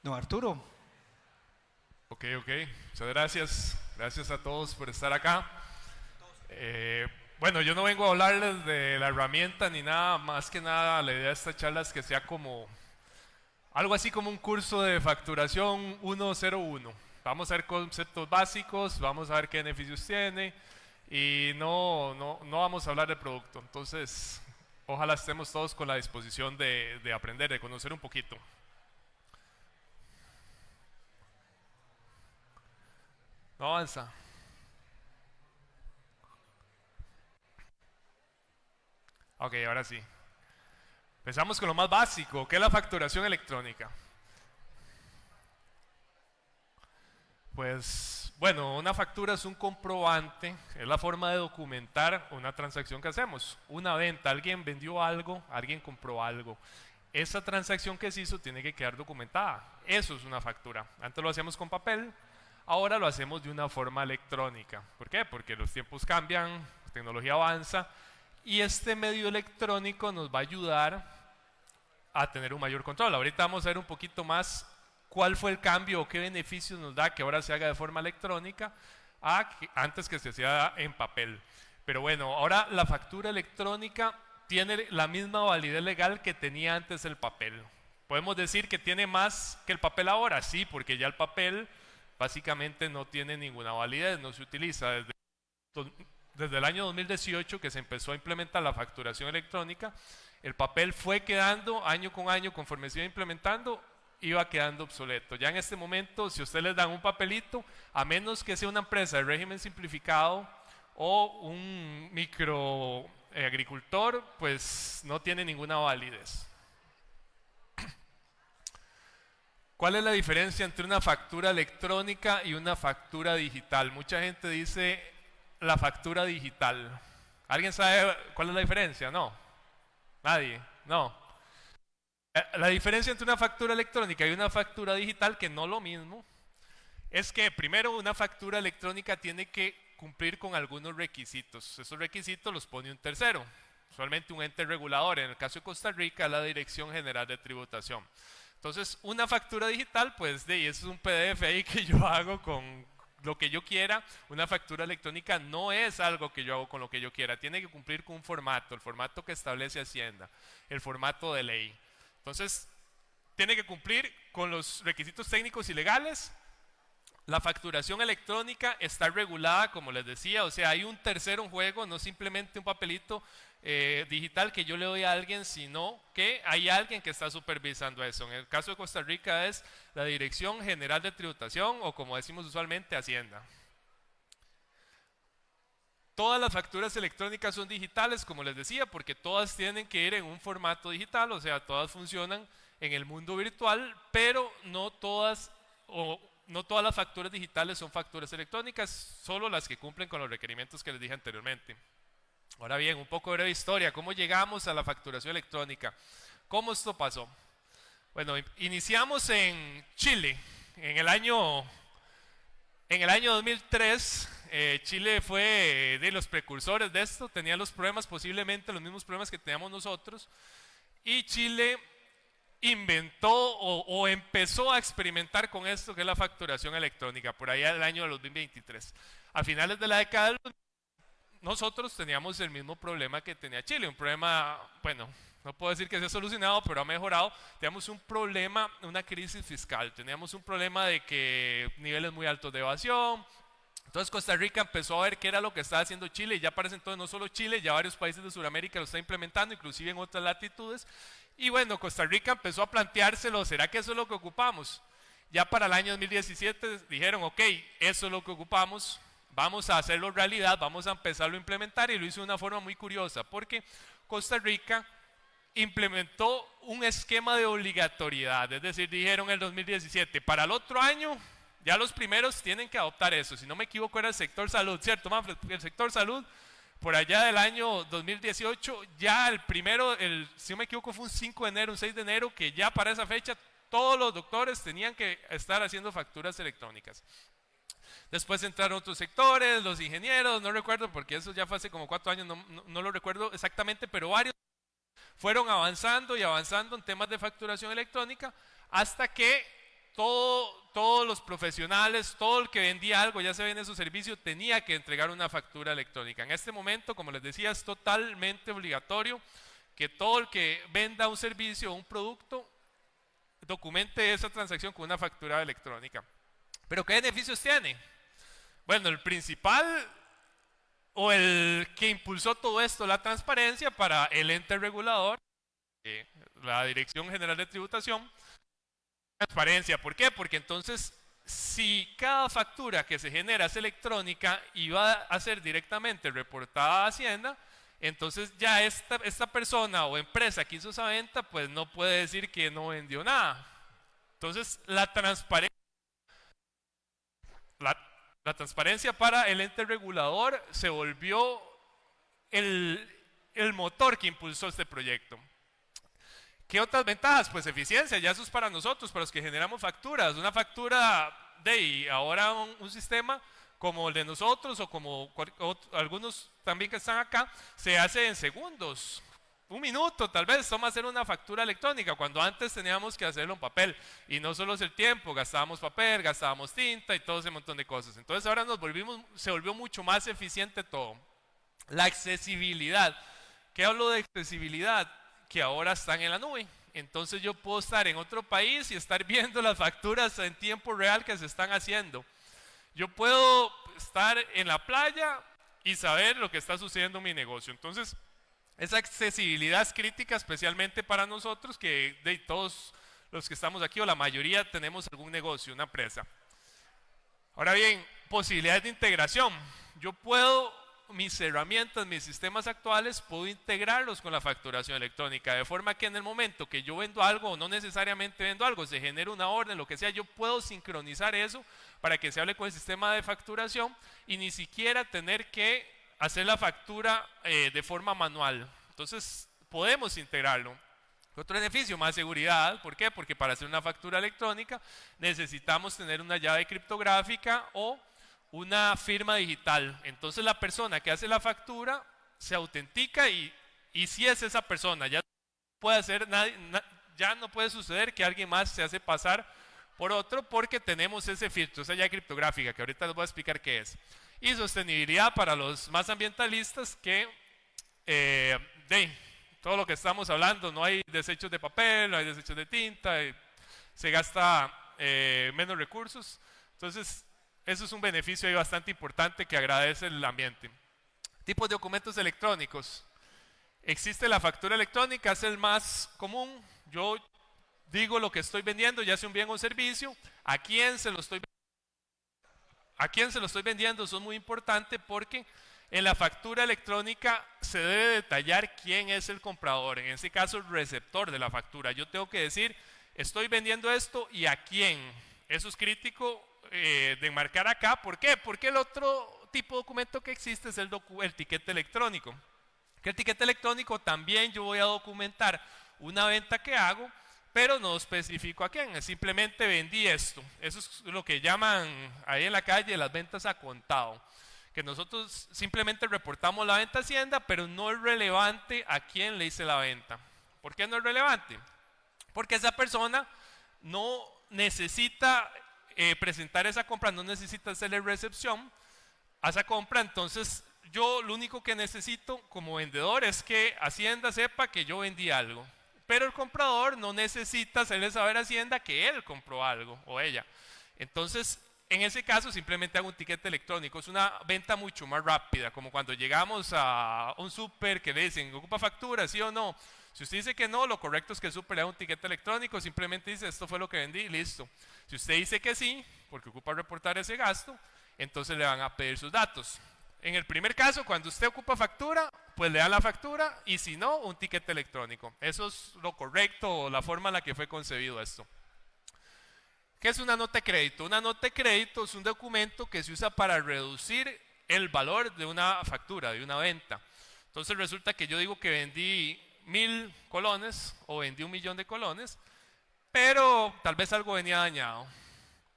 Don Arturo. Ok. Muchas gracias. Gracias a todos por estar acá. Bueno, yo no vengo a hablarles de la herramienta ni nada, más que nada la idea de esta charla es que sea como algo así como un curso de facturación 101. Vamos a ver conceptos básicos, vamos a ver qué beneficios tiene y no vamos a hablar de producto. Entonces, ojalá estemos todos con la disposición de aprender, de conocer un poquito. No avanza. Ok, ahora sí. Empezamos con lo más básico, que es la facturación electrónica. Pues, bueno, una factura es un comprobante, es la forma de documentar una transacción que hacemos. Una venta, alguien vendió algo, alguien compró algo. Esa transacción que se hizo tiene que quedar documentada. Eso es una factura. Antes lo hacíamos con papel, ahora lo hacemos de una forma electrónica. ¿Por qué? Porque los tiempos cambian, la tecnología avanza y este medio electrónico nos va a ayudar a tener un mayor control. Ahorita vamos a ver un poquito más cuál fue el cambio o qué beneficios nos da que ahora se haga de forma electrónica antes que se hacía en papel. Pero bueno, ahora la factura electrónica tiene la misma validez legal que tenía antes el papel. ¿Podemos decir que tiene más que el papel ahora? Sí, porque ya el papel básicamente no tiene ninguna validez, no se utiliza desde el año 2018 que se empezó a implementar la facturación electrónica. El papel fue quedando año con año, conforme se iba implementando, iba quedando obsoleto. Ya en este momento, si ustedes les dan un papelito, a menos que sea una empresa de régimen simplificado o un micro agricultor, pues no tiene ninguna validez. ¿Cuál es la diferencia entre una factura electrónica y una factura digital? Mucha gente dice la factura digital. ¿Alguien sabe cuál es la diferencia? No. Nadie. No. La diferencia entre una factura electrónica y una factura digital, que no lo mismo, es que primero una factura electrónica tiene que cumplir con algunos requisitos. Esos requisitos los pone un tercero, usualmente un ente regulador. En el caso de Costa Rica, la Dirección General de Tributación. Entonces, una factura digital, pues es un PDF ahí que yo hago con lo que yo quiera. Una factura electrónica no es algo que yo hago con lo que yo quiera. Tiene que cumplir con un formato, el formato que establece Hacienda, el formato de ley. Entonces, tiene que cumplir con los requisitos técnicos y legales. La facturación electrónica está regulada, como les decía, o sea, hay un tercero en juego, no simplemente un papelito digital que yo le doy a alguien, sino que hay alguien que está supervisando eso. En el caso de Costa Rica es la Dirección General de Tributación o, como decimos usualmente, Hacienda. Todas las facturas electrónicas son digitales, como les decía, porque todas tienen que ir en un formato digital, o sea, todas funcionan en el mundo virtual, pero no todas las facturas digitales son facturas electrónicas, solo las que cumplen con los requerimientos que les dije anteriormente. Ahora bien, un poco de breve historia, ¿cómo llegamos a la facturación electrónica? ¿Cómo esto pasó? Bueno, iniciamos en Chile, en el año 2003. Chile fue de los precursores de esto, tenía los problemas, posiblemente los mismos problemas que teníamos nosotros, y Chile inventó o empezó a experimentar con esto que es la facturación electrónica, por allá del año 2023. A finales de la década del nosotros teníamos el mismo problema que tenía Chile, un problema, bueno, no puedo decir que se ha solucionado, pero ha mejorado. Teníamos un problema, una crisis fiscal, teníamos un problema de que niveles muy altos de evasión. Entonces Costa Rica empezó a ver qué era lo que estaba haciendo Chile, y ya para ese entonces no solo Chile, ya varios países de Sudamérica lo están implementando, inclusive en otras latitudes. Y bueno, Costa Rica empezó a planteárselo, ¿será que eso es lo que ocupamos? Ya para el año 2017 dijeron, ok, eso es lo que ocupamos, vamos a hacerlo realidad, vamos a empezarlo a implementar, y lo hizo de una forma muy curiosa, porque Costa Rica implementó un esquema de obligatoriedad, es decir, dijeron en el 2017, para el otro año ya los primeros tienen que adoptar eso. Si no me equivoco era el sector salud, ¿cierto, Manfred? El sector salud, por allá del año 2018, ya el primero, si no me equivoco fue un 5 de enero, un 6 de enero, que ya para esa fecha todos los doctores tenían que estar haciendo facturas electrónicas. Después entraron otros sectores, los ingenieros, no recuerdo porque eso ya fue hace como 4 años, no lo recuerdo exactamente, pero varios fueron avanzando y avanzando en temas de facturación electrónica hasta que todos los profesionales, todo el que vendía algo, ya se vende su servicio, tenía que entregar una factura electrónica. En este momento, como les decía, es totalmente obligatorio que todo el que venda un servicio o un producto documente esa transacción con una factura electrónica. ¿Pero qué beneficios tiene? Bueno, el principal o el que impulsó todo esto, la transparencia para el ente regulador, la Dirección General de Tributación. Transparencia, ¿por qué? Porque entonces, si cada factura que se genera es electrónica y va a ser directamente reportada a Hacienda, entonces ya esta persona o empresa que hizo esa venta, pues no puede decir que no vendió nada. Entonces, la transparencia para el ente regulador se volvió el motor que impulsó este proyecto. ¿Qué otras ventajas? Pues eficiencia, ya eso es para nosotros, para los que generamos facturas. Una factura ahora un sistema como el de nosotros o como algunos también que están acá, se hace en segundos. Un minuto tal vez toma hacer una factura electrónica, cuando antes teníamos que hacerlo en papel. Y no solo es el tiempo, gastábamos papel, gastábamos tinta y todo ese montón de cosas. Entonces ahora se volvió mucho más eficiente todo. La accesibilidad. ¿Qué hablo de accesibilidad? Que ahora están en la nube. Entonces yo puedo estar en otro país y estar viendo las facturas en tiempo real que se están haciendo. Yo puedo estar en la playa y saber lo que está sucediendo en mi negocio. Entonces, esa accesibilidad es crítica, especialmente para nosotros, que de todos los que estamos aquí, o la mayoría, tenemos algún negocio, una empresa. Ahora bien, posibilidades de integración. Yo puedo, mis herramientas, mis sistemas actuales, puedo integrarlos con la facturación electrónica, de forma que en el momento que yo vendo algo, o no necesariamente vendo algo, se genera una orden, lo que sea, yo puedo sincronizar eso para que se hable con el sistema de facturación y ni siquiera tener que hacer la factura de forma manual. Entonces, podemos integrarlo. Otro beneficio, más seguridad. ¿Por qué? Porque para hacer una factura electrónica necesitamos tener una llave criptográfica o una firma digital. Entonces la persona que hace la factura se autentica y si es esa persona, ya no puede suceder que alguien más se hace pasar por otro, porque tenemos ese filtro, esa llave criptográfica, que ahorita les voy a explicar qué es. Y sostenibilidad para los más ambientalistas, que todo lo que estamos hablando, no hay desechos de papel, no hay desechos de tinta, se gasta menos recursos. Entonces, eso es un beneficio ahí bastante importante que agradece el ambiente. Tipos de documentos electrónicos. Existe la factura electrónica, es el más común. Yo digo lo que estoy vendiendo, ya sea un bien o un servicio, a quién se lo estoy vendiendo. Eso es muy importante porque en la factura electrónica se debe detallar quién es el comprador, en este caso el receptor de la factura. Yo tengo que decir, estoy vendiendo esto y a quién. Eso es crítico de enmarcar acá. ¿Por qué? Porque el otro tipo de documento que existe es el tiquete electrónico. Que el tiquete electrónico también yo voy a documentar una venta que hago, pero no especifico a quién, simplemente vendí esto. Eso es lo que llaman ahí en la calle las ventas a contado, que nosotros simplemente reportamos la venta a Hacienda, pero no es relevante a quién le hice la venta. ¿Por qué no es relevante? Porque esa persona no necesita presentar esa compra, no necesita hacerle recepción a esa compra. Entonces yo lo único que necesito como vendedor es que Hacienda sepa que yo vendí algo, pero el comprador no necesita hacerle saber a Hacienda que él compró algo o ella. Entonces, en ese caso simplemente hago un tiquete electrónico. Es una venta mucho más rápida, como cuando llegamos a un súper que le dicen, ¿ocupa factura, sí o no? Si usted dice que no, lo correcto es que el súper le haga un tiquete electrónico, simplemente dice, esto fue lo que vendí y listo. Si usted dice que sí, porque ocupa reportar ese gasto, entonces le van a pedir sus datos. En el primer caso, cuando usted ocupa factura, pues le dan la factura, y si no, un tiquete electrónico. Eso es lo correcto, o la forma en la que fue concebido esto. ¿Qué es una nota de crédito? Una nota de crédito es un documento que se usa para reducir el valor de una factura, de una venta. Entonces resulta que yo digo que vendí 1000 colones o vendí 1.000.000 de colones, pero tal vez algo venía dañado.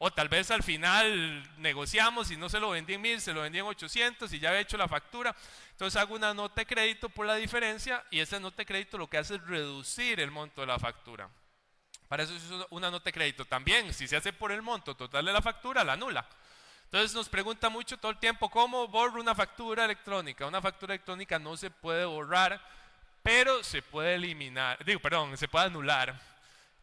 O tal vez al final negociamos y no se lo vendí en 1000, se lo vendí en 800 y ya había hecho la factura. Entonces hago una nota de crédito por la diferencia, y esa nota de crédito lo que hace es reducir el monto de la factura. Para eso se usa una nota de crédito. También, si se hace por el monto total de la factura, la anula. Entonces nos pregunta mucho todo el tiempo, ¿cómo borro una factura electrónica? Una factura electrónica no se puede borrar, pero se puede eliminar, se puede anular.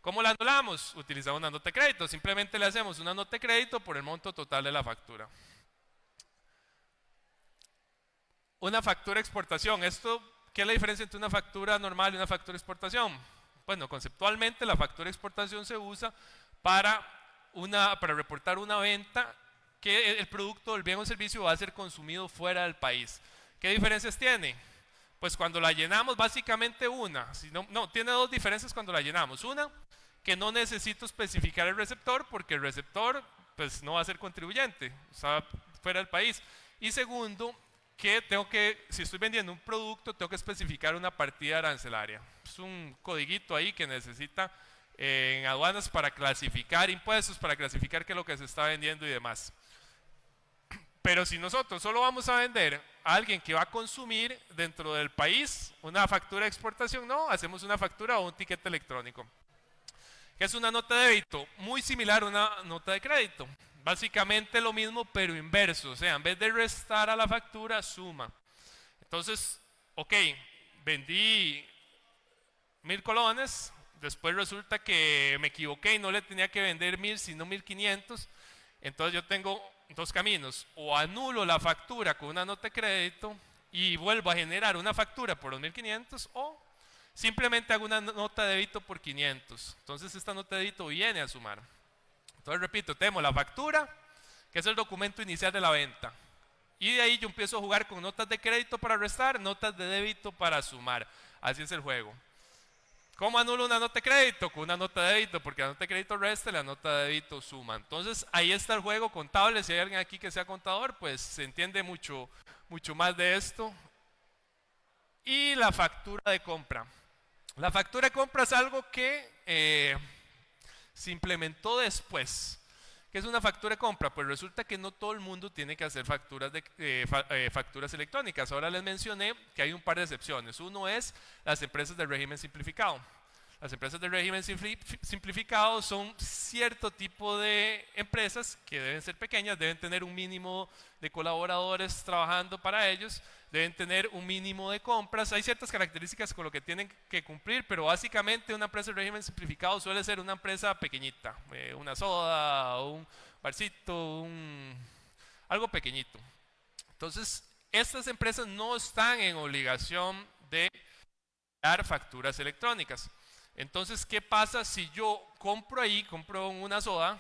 ¿Cómo la anulamos? Utilizando una nota de crédito. Simplemente le hacemos una nota de crédito por el monto total de la factura. Una factura de exportación. ¿Qué es la diferencia entre una factura normal y una factura de exportación? Bueno, conceptualmente la factura de exportación se usa para reportar una venta que el producto, el bien o servicio va a ser consumido fuera del país. ¿Qué diferencias tiene? Pues cuando la llenamos, básicamente tiene dos diferencias cuando la llenamos. Una, que no necesito especificar el receptor porque el receptor pues no va a ser contribuyente, está fuera del país. Y segundo, que si estoy vendiendo un producto, tengo que especificar una partida arancelaria. Es un codiguito ahí que necesita en aduanas para clasificar impuestos, para clasificar qué es lo que se está vendiendo y demás. Pero si nosotros solo vamos a vender a alguien que va a consumir dentro del país una factura de exportación, no, hacemos una factura o un ticket electrónico. ¿Qué es una nota de débito? Muy similar a una nota de crédito. Básicamente lo mismo, pero inverso. O sea, en vez de restar a la factura, suma. Entonces, ok, vendí 1000 colones, después resulta que me equivoqué y no le tenía que vender 1000 sino 1500. Entonces yo tengo dos caminos: o anulo la factura con una nota de crédito y vuelvo a generar una factura por los 1500, o simplemente hago una nota de débito por 500. Entonces esta nota de débito viene a sumar. Entonces repito, tenemos la factura, que es el documento inicial de la venta, y de ahí yo empiezo a jugar con notas de crédito para restar, notas de débito para sumar. Así es el juego. ¿Cómo anulo una nota de crédito? Con una nota de débito, porque la nota de crédito resta y la nota de débito suma. Entonces ahí está el juego contable. Si hay alguien aquí que sea contador, pues se entiende mucho más de esto. Y la factura de compra. La factura de compra es algo que se implementó después. ¿Qué es una factura de compra? Pues resulta que no todo el mundo tiene que hacer facturas electrónicas. Ahora les mencioné que hay un par de excepciones. Uno es las empresas del régimen simplificado. Las empresas del régimen simplificado son cierto tipo de empresas que deben ser pequeñas, deben tener un mínimo de colaboradores trabajando para ellos, deben tener un mínimo de compras. Hay ciertas características con lo que tienen que cumplir, pero básicamente una empresa de régimen simplificado suele ser una empresa pequeñita, una soda, un barcito, algo pequeñito. Entonces, estas empresas no están en obligación de dar facturas electrónicas. Entonces, ¿qué pasa si yo compro una soda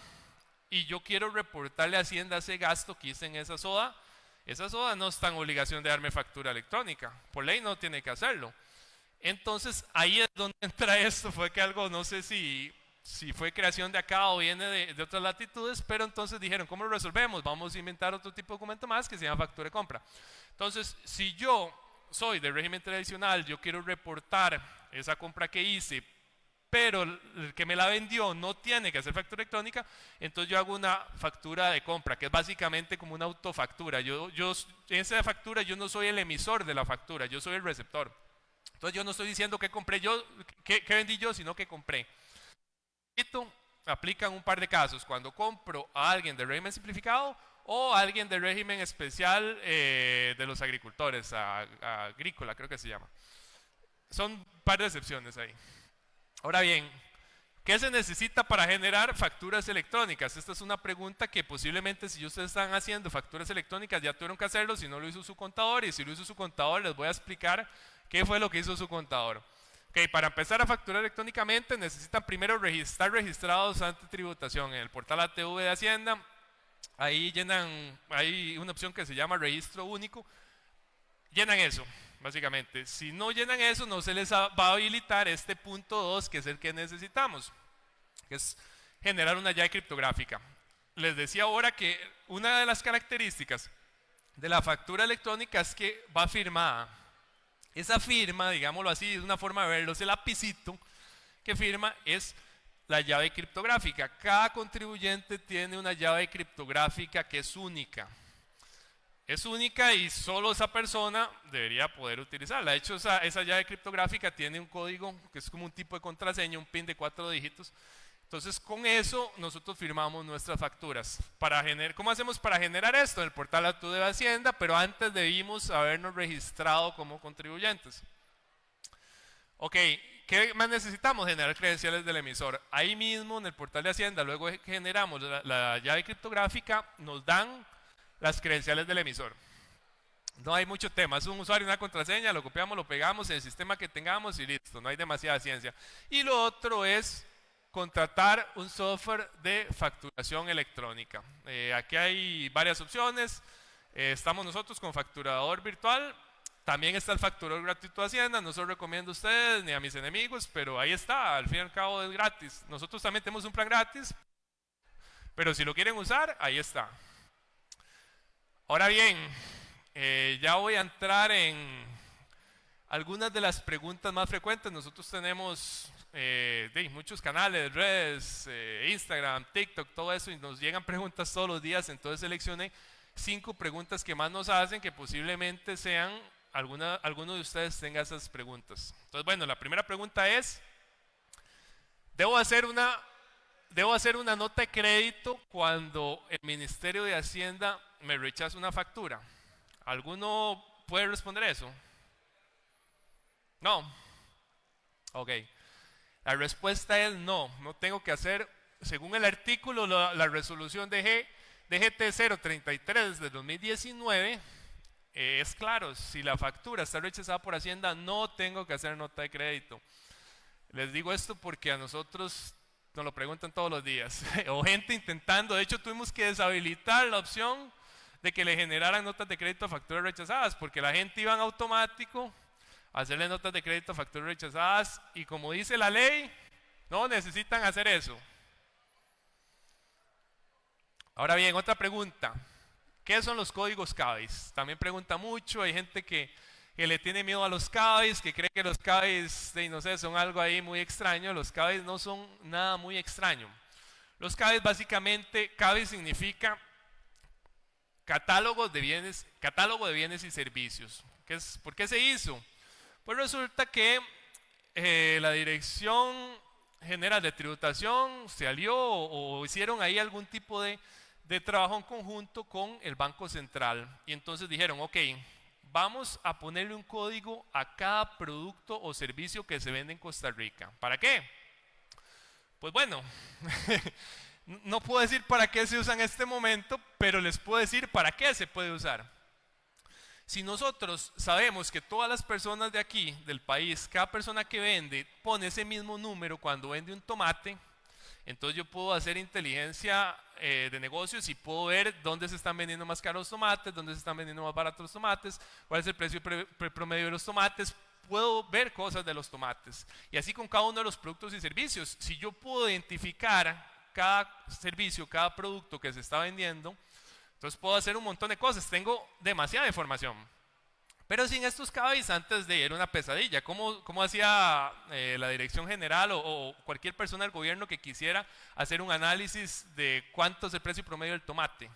y yo quiero reportarle a Hacienda ese gasto que hice en esa soda? Esa soda no está en obligación de darme factura electrónica. Por ley no tiene que hacerlo. Entonces, ahí es donde entra esto. Fue que algo, no sé si fue creación de acá o viene de otras latitudes, pero entonces dijeron, ¿cómo lo resolvemos? Vamos a inventar otro tipo de documento más que se llama factura de compra. Entonces, si yo soy de régimen tradicional, yo quiero reportar esa compra que hice, pero el que me la vendió no tiene que hacer factura electrónica, entonces yo hago una factura de compra, que es básicamente como una autofactura. En esa factura yo no soy el emisor de la factura, yo soy el receptor. Entonces yo no estoy diciendo que compré yo, que vendí yo, sino que compré. Esto aplica en un par de casos: cuando compro a alguien de régimen simplificado o a alguien de régimen especial de los agricultores, agrícola creo que se llama. Son un par de excepciones ahí. Ahora bien, ¿qué se necesita para generar facturas electrónicas? Esta es una pregunta que posiblemente si ustedes están haciendo facturas electrónicas ya tuvieron que hacerlo, si no lo hizo su contador, y si lo hizo su contador les voy a explicar qué fue lo que hizo su contador. Okay, para empezar a facturar electrónicamente necesitan primero estar registrados ante tributación en el portal ATV de Hacienda. Ahí hay una opción que se llama registro único. Llenan eso. Básicamente, si no llenan eso, no se les va a habilitar este punto 2, que es el que necesitamos, que es generar una llave criptográfica. Les decía ahora que una de las características de la factura electrónica es que va firmada. Esa firma, digámoslo así, es una forma de verlo, ese lapicito que firma es la llave criptográfica. Cada contribuyente tiene una llave criptográfica que es única. es única y solo esa persona debería poder utilizarla. De hecho, esa llave criptográfica tiene un código que es como un tipo de contraseña, un PIN de 4 dígitos. Entonces, con eso nosotros firmamos nuestras facturas. ¿Cómo hacemos para generar esto? En el portal Actú de Hacienda, pero antes debimos habernos registrado como contribuyentes. Ok, ¿qué más necesitamos? Generar credenciales del emisor. Ahí mismo en el portal de Hacienda, luego que generamos la llave criptográfica, nos dan las credenciales del emisor. No hay mucho tema, es un usuario y una contraseña, lo copiamos, lo pegamos en el sistema que tengamos y listo, no hay demasiada ciencia. Y lo otro es contratar un software de facturación electrónica. Aquí hay varias opciones, estamos nosotros con facturador virtual, también está el facturador gratuito de Hacienda, no se lo recomiendo a ustedes ni a mis enemigos, pero ahí está, al fin y al cabo es gratis. Nosotros también tenemos un plan gratis, pero si lo quieren usar, ahí está. Ahora bien, ya voy a entrar en algunas de las preguntas más frecuentes. Nosotros tenemos muchos canales, redes, Instagram, TikTok, todo eso, y nos llegan preguntas todos los días. Entonces seleccioné 5 preguntas que más nos hacen, que posiblemente sean, alguno de ustedes tenga esas preguntas. Entonces, bueno, la primera pregunta es, ¿debo hacer una nota de crédito cuando el Ministerio de Hacienda me rechaza una factura? ¿Alguno puede responder eso? No. Ok. La respuesta es no. No tengo que hacer, según el artículo, la resolución de GT 033 de 2019, es claro, si la factura está rechazada por Hacienda, no tengo que hacer nota de crédito. Les digo esto porque a nosotros nos lo preguntan todos los días. O gente intentando, de hecho tuvimos que deshabilitar la opción de que le generaran notas de crédito a facturas rechazadas, porque la gente iba en automático a hacerle notas de crédito a facturas rechazadas y como dice la ley, no necesitan hacer eso. Ahora bien, otra pregunta. ¿Qué son los códigos CABIS? También pregunta mucho, hay gente que le tiene miedo a los CABIS, que cree que los CABIS, no sé, son algo ahí muy extraño. Los CABIS no son nada muy extraño. Los CABIS básicamente, CABIS significa catálogo de bienes y servicios. ¿Por qué se hizo? Pues resulta que la Dirección General de Tributación se alió o hicieron ahí algún tipo de trabajo en conjunto con el Banco Central. Y entonces dijeron, ok, vamos a ponerle un código a cada producto o servicio que se vende en Costa Rica. ¿Para qué? Pues bueno, no puedo decir para qué se usa en este momento, pero les puedo decir para qué se puede usar. Si nosotros sabemos que todas las personas de aquí, del país, cada persona que vende pone ese mismo número cuando vende un tomate, entonces yo puedo hacer inteligencia de negocios y puedo ver dónde se están vendiendo más caros los tomates, dónde se están vendiendo más baratos los tomates, cuál es el precio promedio de los tomates. Puedo ver cosas de los tomates. Y así con cada uno de los productos y servicios. Si yo puedo identificar cada servicio, cada producto que se está vendiendo, entonces puedo hacer un montón de cosas. Tengo demasiada información. Pero sin estos CABIS antes de ir era una pesadilla. ¿Cómo hacía la Dirección General o cualquier persona del gobierno que quisiera hacer un análisis de cuánto es el precio promedio del tomate?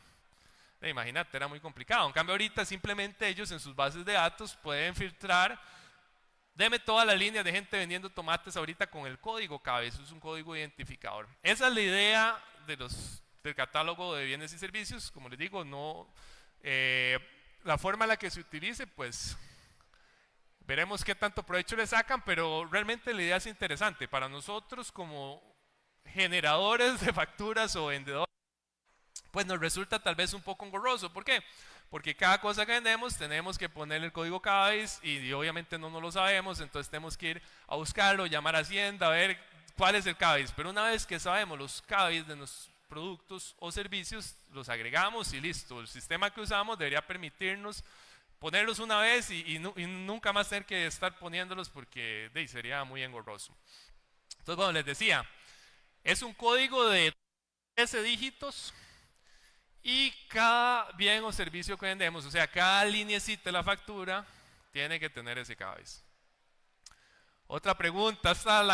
Imagínate, era muy complicado. En cambio ahorita simplemente ellos en sus bases de datos pueden filtrar. Deme toda la línea de gente vendiendo tomates ahorita con el código CABIS. Eso es un código identificador. Esa es la idea del catálogo de bienes y servicios. Como les digo, la forma en la que se utilice, pues veremos qué tanto provecho le sacan, pero realmente la idea es interesante. Para nosotros como generadores de facturas o vendedores, pues nos resulta tal vez un poco engorroso. ¿Por qué? Porque cada cosa que vendemos tenemos que poner el código CABIS y obviamente no lo sabemos, entonces tenemos que ir a buscarlo, llamar a Hacienda, a ver cuál es el CABIS. Pero una vez que sabemos los CABIS de nuestros productos o servicios, los agregamos y listo. El sistema que usamos debería permitirnos ponerlos una vez y nunca más tener que estar poniéndolos porque sería muy engorroso. Entonces, bueno, les decía, es un código de 13 dígitos y cada bien o servicio que vendemos, o sea, cada lineecita de la factura tiene que tener ese CABIS. Otra pregunta, esta es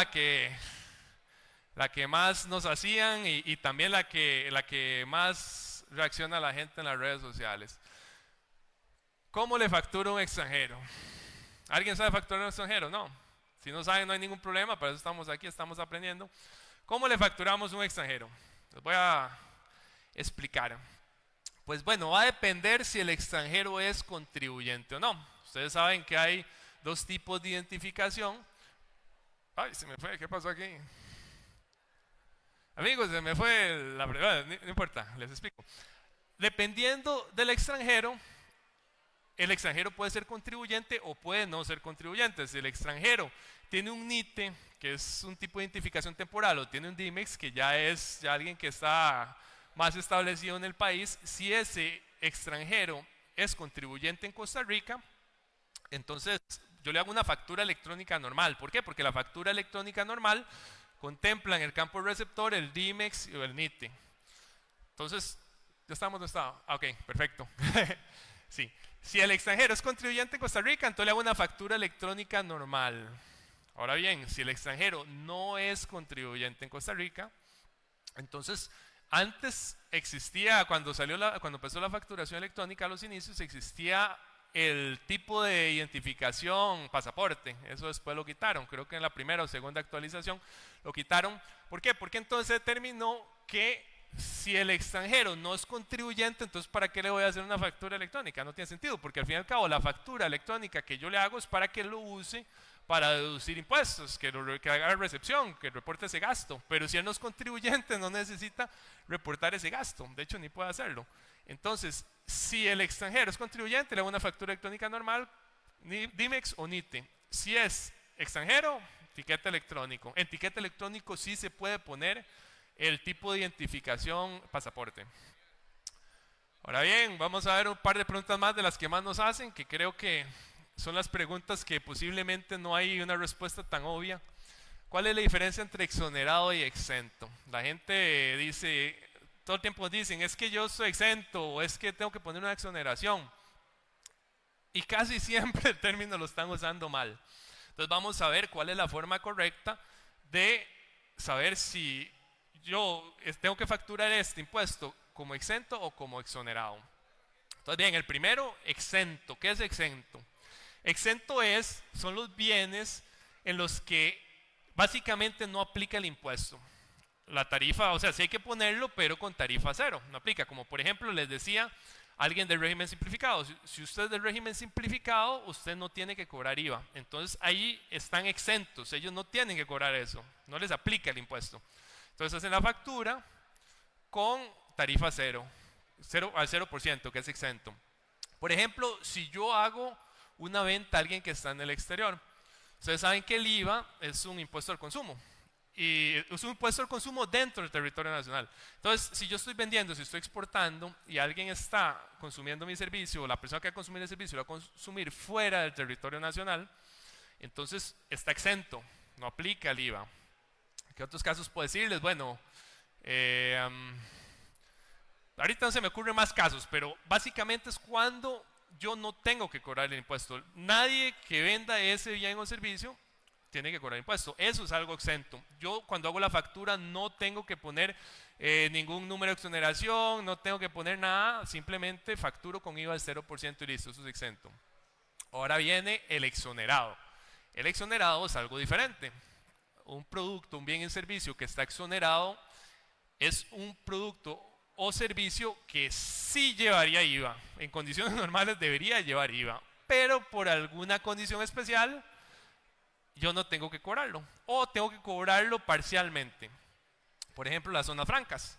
la que más nos hacían y también la que más reacciona a la gente en las redes sociales. ¿Cómo le factura un extranjero? ¿Alguien sabe facturar a un extranjero? No. Si no saben, no hay ningún problema, para eso estamos aquí, estamos aprendiendo. ¿Cómo le facturamos a un extranjero? Les voy a explicar. Pues bueno, va a depender si el extranjero es contribuyente o no. Ustedes saben que hay dos tipos de identificación. Ay, se me fue, ¿qué pasó aquí? Amigos, se me fue la prueba, no importa, les explico. Dependiendo del extranjero, el extranjero puede ser contribuyente o puede no ser contribuyente. Si el extranjero tiene un NITE, que es un tipo de identificación temporal, o tiene un DIMEX, que ya es alguien que está más establecido en el país, si ese extranjero es contribuyente en Costa Rica, entonces yo le hago una factura electrónica normal. ¿Por qué? Porque la factura electrónica normal contempla en el campo receptor el DIMEX o el NITE. Entonces, ¿ya estamos donde estaba? Ok, perfecto. Sí. Si el extranjero es contribuyente en Costa Rica, entonces le hago una factura electrónica normal. Ahora bien, si el extranjero no es contribuyente en Costa Rica, entonces antes existía, cuando empezó la facturación electrónica a los inicios, existía el tipo de identificación pasaporte. Eso después lo quitaron, creo que en la primera o segunda actualización lo quitaron. ¿Por qué? Porque entonces determinó que si el extranjero no es contribuyente, entonces ¿para qué le voy a hacer una factura electrónica? No tiene sentido, porque al fin y al cabo la factura electrónica que yo le hago es para que lo use para deducir impuestos, que haga recepción, que reporte ese gasto. Pero si él no es contribuyente, no necesita reportar ese gasto. De hecho, ni puede hacerlo. Entonces, si el extranjero es contribuyente, le hago una factura electrónica normal, DIMEX o NITE. Si es extranjero, etiqueta electrónico. En etiqueta electrónico sí se puede poner el tipo de identificación pasaporte. Ahora bien, vamos a ver un par de preguntas más de las que más nos hacen, que creo que son las preguntas que posiblemente no hay una respuesta tan obvia. ¿Cuál es la diferencia entre exonerado y exento? La gente dice, todo el tiempo dicen, es que yo soy exento o es que tengo que poner una exoneración. Y casi siempre el término lo están usando mal. Entonces vamos a ver cuál es la forma correcta de saber si yo tengo que facturar este impuesto como exento o como exonerado. Entonces bien, el primero, exento. ¿Qué es exento? Exento son los bienes en los que básicamente no aplica el impuesto. La tarifa, o sea, sí hay que ponerlo, pero con tarifa cero, no aplica. Como por ejemplo les decía, alguien del régimen simplificado. Si usted es del régimen simplificado, usted no tiene que cobrar IVA. Entonces ahí están exentos, ellos no tienen que cobrar eso, no les aplica el impuesto. Entonces hacen la factura con tarifa cero al 0%, que es exento. Por ejemplo, si yo hago una venta a alguien que está en el exterior, ustedes saben que el IVA es un impuesto al consumo. Y es un impuesto al consumo dentro del territorio nacional. Entonces, si yo estoy vendiendo, si estoy exportando y alguien está consumiendo mi servicio, o la persona que va a consumir el servicio lo va a consumir fuera del territorio nacional, entonces está exento, no aplica el IVA. ¿Qué otros casos puedo decirles? Bueno, ahorita no se me ocurren más casos, pero básicamente es cuando yo no tengo que cobrar el impuesto. Nadie que venda ese bien o servicio tiene que cobrar impuesto. Eso es algo exento. Yo cuando hago la factura no tengo que poner ningún número de exoneración, no tengo que poner nada, simplemente facturo con IVA del 0% y listo, eso es exento. Ahora viene el exonerado. El exonerado es algo diferente. Un producto, un bien y servicio que está exonerado es un producto o servicio que sí llevaría IVA. En condiciones normales debería llevar IVA, pero por alguna condición especial yo no tengo que cobrarlo o tengo que cobrarlo parcialmente. Por ejemplo, las zonas francas.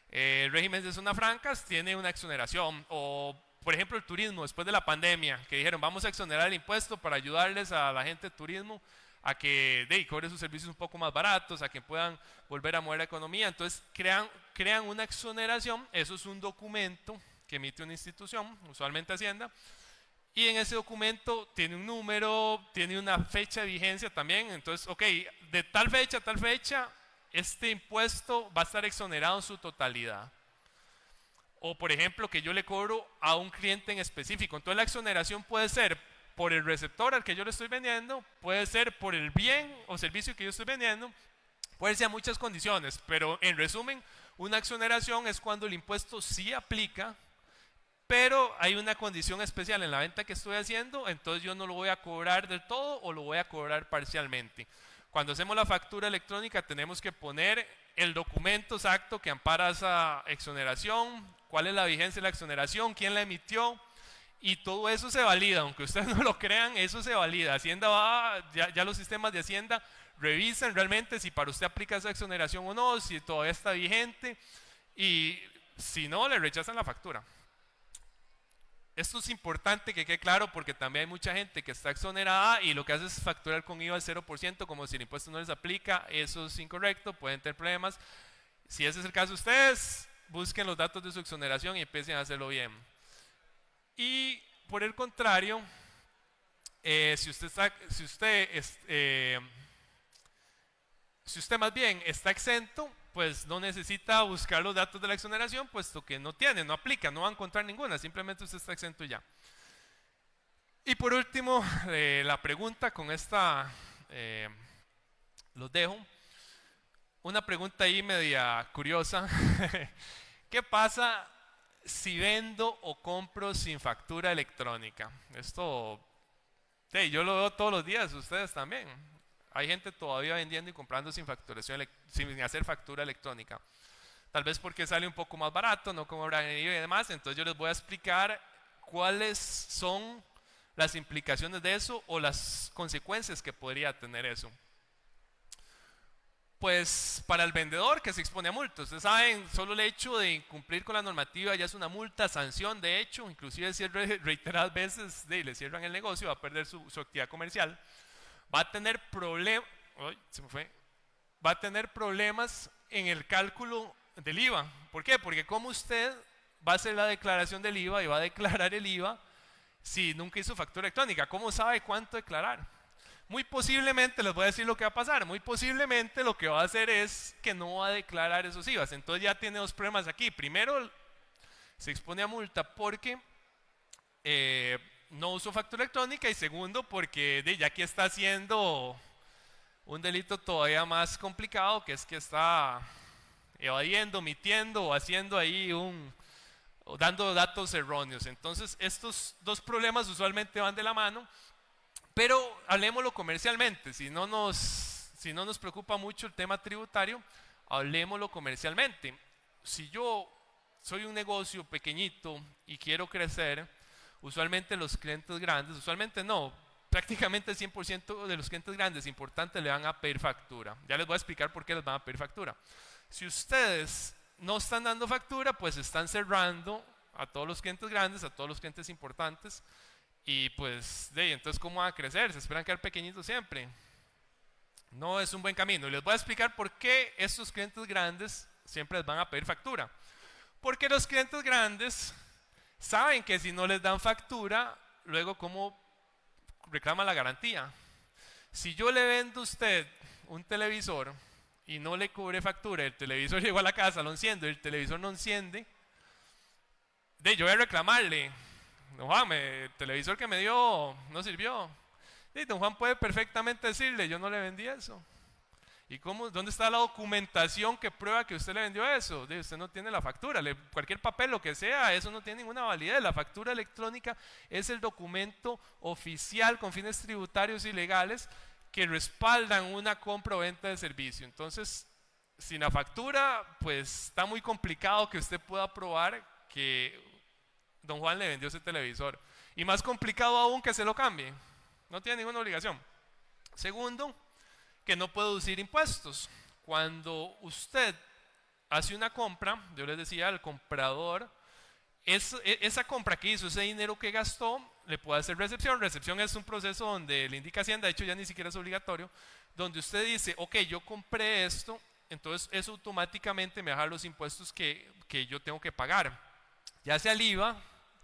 El régimen de zonas francas tiene una exoneración. O por ejemplo el turismo después de la pandemia, que dijeron vamos a exonerar el impuesto para ayudarles a la gente de turismo a que cobre sus servicios un poco más baratos, a que puedan volver a mover la economía. Entonces crean una exoneración. Eso es un documento que emite una institución, usualmente Hacienda, y en ese documento tiene un número, tiene una fecha de vigencia también. Entonces, ok, de tal fecha a tal fecha este impuesto va a estar exonerado en su totalidad. O por ejemplo que yo le cobro a un cliente en específico. Entonces la exoneración puede ser por el receptor al que yo le estoy vendiendo, puede ser por el bien o servicio que yo estoy vendiendo, puede ser a muchas condiciones, pero en resumen, una exoneración es cuando el impuesto sí aplica pero hay una condición especial en la venta que estoy haciendo, entonces yo no lo voy a cobrar del todo o lo voy a cobrar parcialmente. Cuando hacemos la factura electrónica tenemos que poner el documento exacto que ampara esa exoneración, cuál es la vigencia de la exoneración, quién la emitió, y todo eso se valida, aunque ustedes no lo crean, eso se valida. Hacienda va, ya los sistemas de Hacienda revisan realmente si para usted aplica esa exoneración o no, si todavía está vigente, y si no, le rechazan la factura. Esto es importante que quede claro porque también hay mucha gente que está exonerada y lo que hace es facturar con IVA al 0% como si el impuesto no les aplica. Eso es incorrecto, pueden tener problemas. Si ese es el caso de ustedes, busquen los datos de su exoneración y empiecen a hacerlo bien. Y por el contrario, si usted más bien está exento, pues no necesita buscar los datos de la exoneración, puesto que no tiene, no aplica, no va a encontrar ninguna, simplemente usted está exento y ya. Y por último, la pregunta, con esta los dejo. Una pregunta ahí media curiosa. ¿Qué pasa si vendo o compro sin factura electrónica? Esto, yo lo veo todos los días, ustedes también. Hay gente todavía vendiendo y comprando sin facturación, sin hacer factura electrónica. Tal vez porque sale un poco más barato, no cobran IVA y demás. Entonces yo les voy a explicar cuáles son las implicaciones de eso o las consecuencias que podría tener eso. Pues para el vendedor que se expone a multas, ustedes saben, solo el hecho de incumplir con la normativa ya es una multa, sanción, de hecho, inclusive si reiteradas veces le cierran el negocio, va a perder su actividad comercial. Va a tener va a tener problemas en el cálculo del IVA. ¿Por qué? Porque como usted va a hacer la declaración del IVA y va a declarar el IVA si nunca hizo factura electrónica, ¿cómo sabe cuánto declarar? Muy posiblemente, les voy a decir lo que va a pasar, muy posiblemente lo que va a hacer es que no va a declarar esos IVAs. Entonces ya tiene dos problemas aquí. Primero, se expone a multa porque no usó factura electrónica, y segundo, porque ya aquí está haciendo un delito todavía más complicado, que es que está evadiendo, omitiendo o haciendo ahí o dando datos erróneos. Entonces estos dos problemas usualmente van de la mano, pero hablemoslo comercialmente. Si no nos preocupa mucho el tema tributario, hablemoslo comercialmente. Si yo soy un negocio pequeñito y quiero crecer, usualmente los clientes grandes, usualmente no, prácticamente el 100% de los clientes grandes importantes le van a pedir factura. Ya les voy a explicar por qué les van a pedir factura. Si ustedes no están dando factura, pues están cerrando a todos los clientes grandes, a todos los clientes importantes, y pues entonces ¿cómo van a crecer? Se esperan quedar pequeñitos siempre. No es un buen camino. Y les voy a explicar por qué estos clientes grandes siempre les van a pedir factura. Porque los clientes grandes saben que si no les dan factura, luego ¿cómo reclaman la garantía? Si yo le vendo a usted un televisor y no le cobré factura, el televisor llegó a la casa, lo enciendo y el televisor no enciende, yo voy a reclamarle: don Juan, el televisor que me dio no sirvió. Don Juan puede perfectamente decirle: yo no le vendí eso. ¿Y dónde está la documentación que prueba que usted le vendió eso? Usted no tiene la factura, cualquier papel, lo que sea, eso no tiene ninguna validez. La factura electrónica es el documento oficial con fines tributarios y legales que respaldan una compra o venta de servicio. Entonces, sin la factura, pues está muy complicado que usted pueda probar que don Juan le vendió ese televisor. Y más complicado aún que se lo cambie. No tiene ninguna obligación. Segundo, que no puede deducir impuestos. Cuando usted hace una compra, yo les decía al comprador, esa compra que hizo, ese dinero que gastó, le puede hacer recepción. Recepción es un proceso donde le indica Hacienda, de hecho ya ni siquiera es obligatorio, donde usted dice: ok, yo compré esto, entonces eso automáticamente me baja los impuestos que yo tengo que pagar. Ya sea el IVA,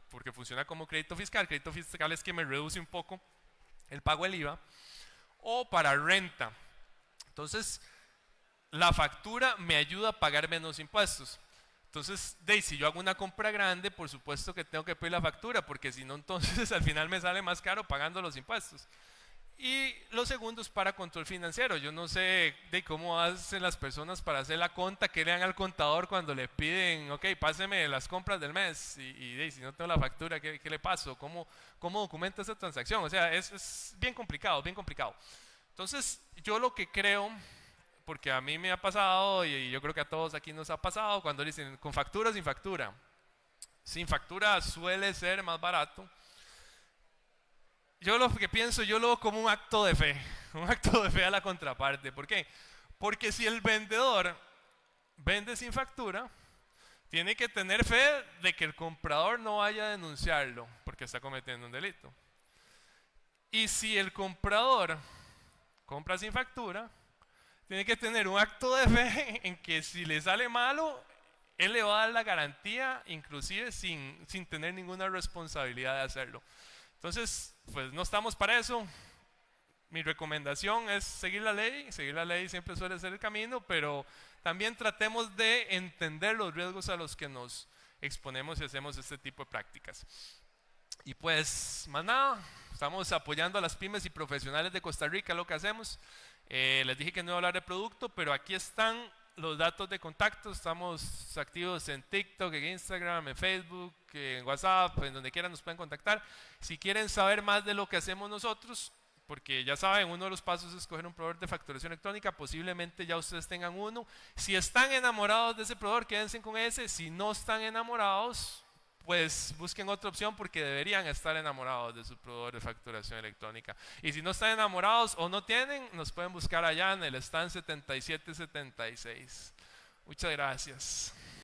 porque funciona como crédito fiscal es que me reduce un poco el pago del IVA, o para renta. Entonces, la factura me ayuda a pagar menos impuestos. Entonces, si yo hago una compra grande, por supuesto que tengo que pedir la factura, porque si no, entonces al final me sale más caro pagando los impuestos. Y lo segundo es para control financiero. Yo no sé de cómo hacen las personas para hacer la conta, que le dan al contador cuando le piden, ok, páseme las compras del mes y si no tengo la factura, ¿qué le paso? ¿Cómo documenta esa transacción? O sea, es bien complicado, bien complicado. Entonces, yo lo que creo, porque a mí me ha pasado y yo creo que a todos aquí nos ha pasado, cuando dicen con factura o sin factura. Sin factura suele ser más barato. Yo lo que pienso, yo lo veo como un acto de fe, un acto de fe a la contraparte. ¿Por qué? Porque si el vendedor vende sin factura, tiene que tener fe de que el comprador no vaya a denunciarlo porque está cometiendo un delito. Y si el comprador compra sin factura, tiene que tener un acto de fe en que si le sale malo, él le va a dar la garantía, inclusive sin tener ninguna responsabilidad de hacerlo. Entonces, pues no estamos para eso. Mi recomendación es seguir la ley siempre suele ser el camino, pero también tratemos de entender los riesgos a los que nos exponemos y hacemos este tipo de prácticas. Y pues, más nada, estamos apoyando a las pymes y profesionales de Costa Rica, lo que hacemos. Les dije que no iba a hablar de producto, pero aquí están los datos de contacto. Estamos activos en TikTok, en Instagram, en Facebook, en WhatsApp, en donde quieran nos pueden contactar. Si quieren saber más de lo que hacemos nosotros, porque ya saben, uno de los pasos es escoger un proveedor de facturación electrónica, posiblemente ya ustedes tengan uno. Si están enamorados de ese proveedor, quédense con ese. Si no están enamorados, pues busquen otra opción porque deberían estar enamorados de su proveedor de facturación electrónica. Y si no están enamorados o no tienen, nos pueden buscar allá en el stand 7776. Muchas gracias.